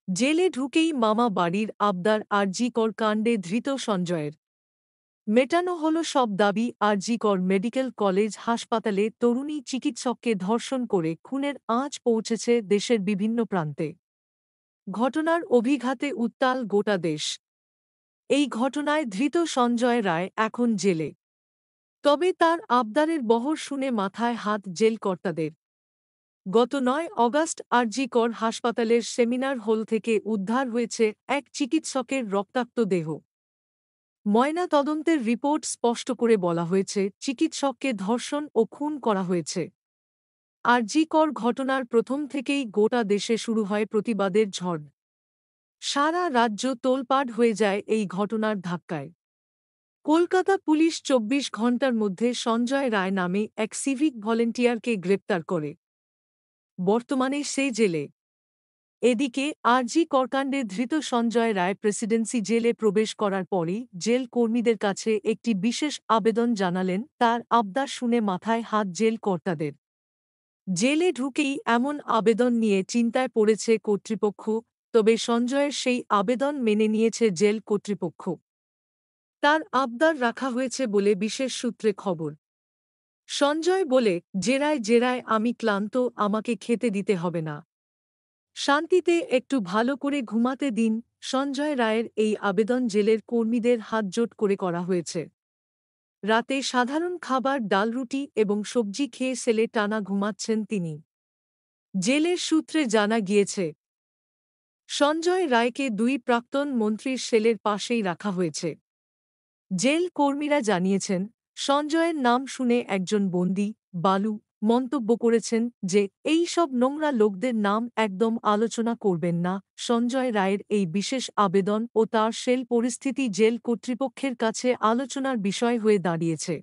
জেলে ঢুকেই মামা বাড়ির আবদার আরজিকর কাণ্ডে ধৃত সঞ্জয়ের। মেটানো হল সব দাবি। আরজিকর মেডিকেল কলেজ হাসপাতালে তরুণী চিকিৎসককে ধর্ষণ করে খুনের আঁচ পৌঁছেছে দেশের বিভিন্ন প্রান্তে। ঘটনার অভিঘাতে উত্তাল গোটা দেশ। এই ঘটনায় ধৃত সঞ্জয় রায় এখন জেলে। তবে তার আবদারের বহর শুনে মাথায় হাত জেল কর্তাদের। গত ৯ অগাস্ট আরজিকর হাসপাতালের সেমিনার হল থেকে উদ্ধার হয়েছে এক চিকিৎসকের রক্তাক্ত দেহ। ময়নাতদন্তের রিপোর্ট স্পষ্ট করে বলা হয়েছে, চিকিৎসককে ধর্ষণ ও খুন করা হয়েছে। আরজিকর ঘটনার প্রথম থেকেই গোটা দেশে শুরু হয় প্রতিবাদের ঝড়। সারা রাজ্য তোলপাড় হয়ে যায় এই ঘটনার ধাক্কায়। কলকাতা পুলিশ ২৪ ঘণ্টার মধ্যে সঞ্জয় রায় নামে এক সিভিক ভলেন্টিয়ারকে গ্রেপ্তার করে। বর্তমানে সে জেলে। এদিকে আরজি করকাণ্ডে ধৃত সঞ্জয় রায় প্রেসিডেন্সি জেলে প্রবেশ করার পরই জেল কর্মীদের কাছে একটি বিশেষ আবেদন জানালেন। তার আবদার শুনে মাথায় হাত জেল কর্তাদের। জেলে ঢুকেই এমন আবেদন নিয়ে চিন্তায় পড়েছে কর্তৃপক্ষ। তবে সঞ্জয়ের সেই আবেদন মেনে নিয়েছে জেল কর্তৃপক্ষ। তার আবদার রাখা হয়েছে বলে বিশেষ সূত্রে খবর। সঞ্জয় বলে, জেরায় জেরায় আমি ক্লান্ত, আমাকে খেতে দিতে হবে না, শান্তিতে একটু ভালো করে ঘুমাতে দিন। সঞ্জয় রায়ের এই আবেদন জেলের কর্মীদের হাতজোট করে করা হয়েছে। রাতে সাধারণ খাবার ডালরুটি এবং সবজি খেয়ে সেলে টানা ঘুমাচ্ছেন তিনি। জেলের সূত্রে জানা গিয়েছে, সঞ্জয় রায়কে ২ প্রাক্তন মন্ত্রীর সেলের পাশেই রাখা হয়েছে। জেল কর্মীরা জানিয়েছেন, সঞ্জয়ের নাম শুনে একজন বন্দী, বালু, মন্তব্য করেছেন যে এই সব নোংরা লোকদের নাম একদম আলোচনা করবেন না। সঞ্জয় রায়ের এই বিশেষ আবেদন ও তার সেল পরিস্থিতি জেল কর্তৃপক্ষের কাছে আলোচনার বিষয় হয়ে দাঁড়িয়েছে।